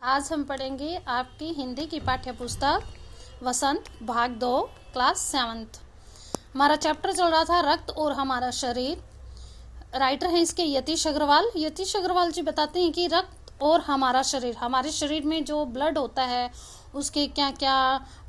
आज हम पढ़ेंगे आपकी हिंदी की पाठ्य पुस्तक वसंत भाग 2 क्लास 7। हमारा चैप्टर चल रहा था रक्त और हमारा शरीर। राइटर हैं इसके यतीश अग्रवाल। यतीश अग्रवाल जी बताते हैं कि रक्त और हमारा शरीर, हमारे शरीर में जो ब्लड होता है उसके क्या क्या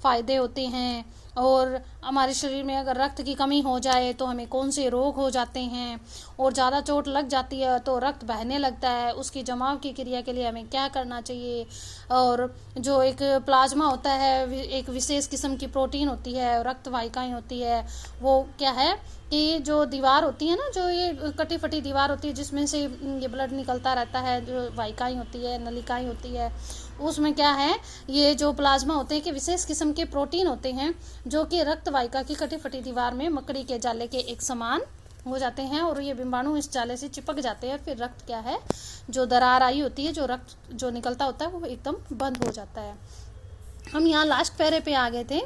फ़ायदे होते हैं, और हमारे शरीर में अगर रक्त की कमी हो जाए तो हमें कौन से रोग हो जाते हैं, और ज़्यादा चोट लग जाती है तो रक्त बहने लगता है, उसकी जमाव की क्रिया के लिए हमें क्या करना चाहिए। और जो एक प्लाज्मा होता है, एक विशेष किस्म की प्रोटीन होती है, रक्त वाहिकाएं होती है, वो क्या है कि जो दीवार होती है ना, जो ये कटी फटी दीवार होती है जिसमें से ये ब्लड निकलता रहता है, जो वाहिकाएं होती है, नलिकाएं होती है, उसमें क्या है, ये जो प्लाज्मा होते हैं कि विशेष किस्म के प्रोटीन होते हैं जो कि रक्त वाहिका की कटी फटी दीवार में मकड़ी के जाले के एक समान हो जाते हैं, और ये बिंबाणु इस जाले से चिपक जाते हैं। फिर रक्त क्या है, जो दरार आई होती है, जो रक्त जो निकलता होता है वो एकदम बंद हो जाता है। हम यहाँ लास्ट पैरे पे आ गए थे।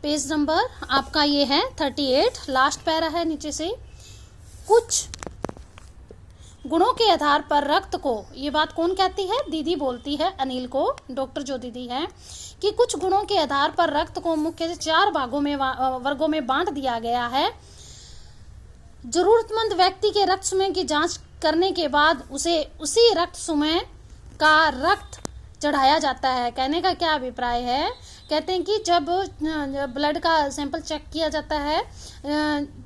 पेज नंबर आपका ये है 38, लास्ट पैरा है नीचे से। कुछ गुणों के आधार पर रक्त को, ये बात कौन कहती है, दीदी बोलती है अनिल को, डॉक्टर जो दीदी है, कि कुछ गुणों के आधार पर रक्त को मुख्य 4 वर्गों में बांट दिया गया है। जरूरतमंद व्यक्ति के रक्त समूह की जांच करने के बाद उसे उसी रक्त समूह का रक्त चढ़ाया जाता है। कहने का क्या अभिप्राय है, कहते हैं कि जब ब्लड का सैंपल चेक किया जाता है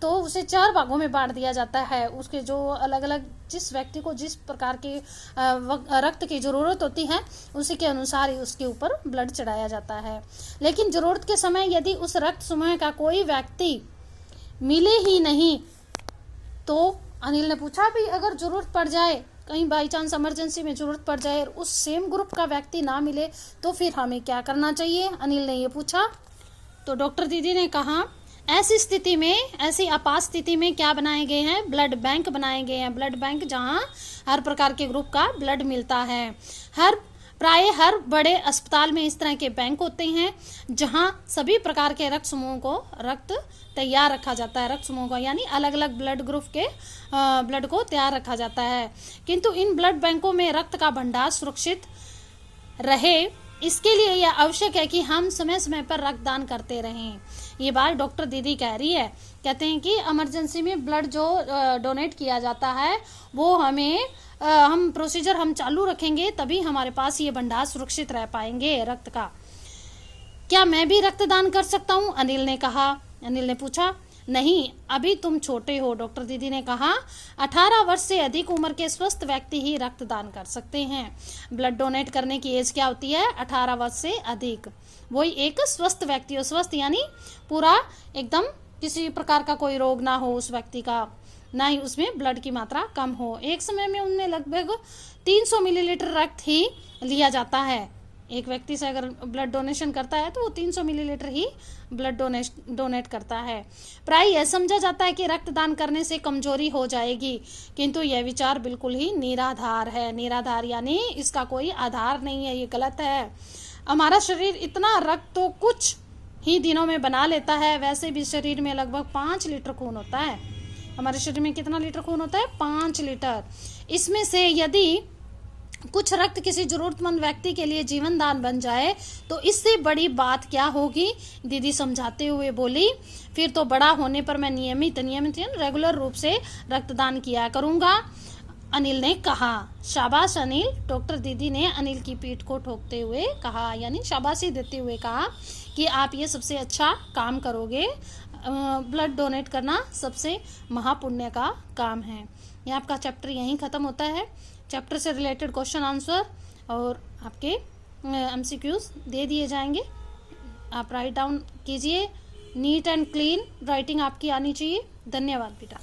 तो उसे 4 भागों में बांट दिया जाता है। उसके जो अलग अलग, जिस व्यक्ति को जिस प्रकार के रक्त की ज़रूरत होती है उसी के अनुसार ही उसके ऊपर ब्लड चढ़ाया जाता है। लेकिन ज़रूरत के समय यदि उस रक्त समूह का कोई व्यक्ति मिले ही नहीं तो अनिल ने पूछा भी, अगर ज़रूरत पड़ जाए, कहीं बाई चांस इमरजेंसी में ज़रूरत पड़ जाए और उस सेम ग्रुप का व्यक्ति ना मिले तो फिर हमें क्या करना चाहिए, अनिल ने ये पूछा। तो डॉक्टर दीदी ने कहा, ऐसी स्थिति में, ऐसी आपात स्थिति में क्या बनाए गए हैं, ब्लड बैंक बनाए गए हैं। ब्लड बैंक जहां हर प्रकार के ग्रुप का ब्लड मिलता है। प्राय हर बड़े अस्पताल में इस तरह के बैंक होते हैं जहां सभी प्रकार के रक्त समूहों को रक्त तैयार रखा जाता है। रक्त समूह को यानी अलग अलग ब्लड ग्रुप के ब्लड को तैयार रखा जाता है। किंतु इन ब्लड बैंकों में रक्त का भंडार सुरक्षित रहे, इसके लिए यह आवश्यक है कि हम समय समय पर रक्तदान करते रहें। ये बात डॉक्टर दीदी कह रही है। कहते हैं कि इमरजेंसी में ब्लड जो डोनेट किया जाता है वो हम प्रोसीजर हम चालू रखेंगे, तभी हमारे पास ये भंडार सुरक्षित रह पाएंगे रक्त का। क्या मैं भी रक्तदान कर सकता हूँ, अनिल ने कहा। अनिल ने पूछा, नहीं, अभी तुम छोटे हो, डॉक्टर दीदी ने कहा। 18 वर्ष से अधिक उम्र के स्वस्थ व्यक्ति ही रक्तदान कर सकते हैं। ब्लड डोनेट करने की एज क्या होती है, 18 वर्ष से अधिक। वही एक स्वस्थ व्यक्ति हो, स्वस्थ यानी पूरा एकदम किसी प्रकार का कोई रोग ना हो उस व्यक्ति का, ना ही उसमें ब्लड की मात्रा कम हो। एक समय में उनमें लगभग 300 मिलीलीटर रक्त ही लिया जाता है। एक व्यक्ति से अगर ब्लड डोनेशन करता है तो वो 300 मिलीलीटर ही ब्लड डोनेट करता है। प्राय यह समझा जाता है कि रक्तदान करने से कमजोरी हो जाएगी, किंतु यह विचार बिल्कुल ही निराधार है। निराधार यानी इसका कोई आधार नहीं है, ये गलत है। हमारा शरीर इतना रक्त तो कुछ ही दिनों में बना लेता है। वैसे भी शरीर में लगभग 5 लीटर खून होता है। हमारे शरीर में कितना लीटर खून होता है, 5 लीटर। इसमें से यदि कुछ रक्त किसी जरूरतमंद व्यक्ति के लिए जीवन दान बन जाए तो इससे बड़ी बात क्या होगी, दीदी समझाते हुए बोली। फिर तो बड़ा होने पर मैं नियमित रेगुलर रूप से रक्तदान किया करूंगा, अनिल ने कहा। शाबाश अनिल, डॉक्टर दीदी ने अनिल की पीठ को ठोकते हुए कहा, यानी शाबाशी देते हुए कहा कि आप ये सबसे अच्छा काम करोगे। ब्लड डोनेट करना सबसे महापुण्य का काम है। ये आपका चैप्टर यहीं ख़त्म होता है। चैप्टर से रिलेटेड क्वेश्चन आंसर और आपके MCQs दे दिए जाएंगे। आप राइट डाउन कीजिए। नीट एंड क्लीन राइटिंग आपकी आनी चाहिए। धन्यवाद बेटा।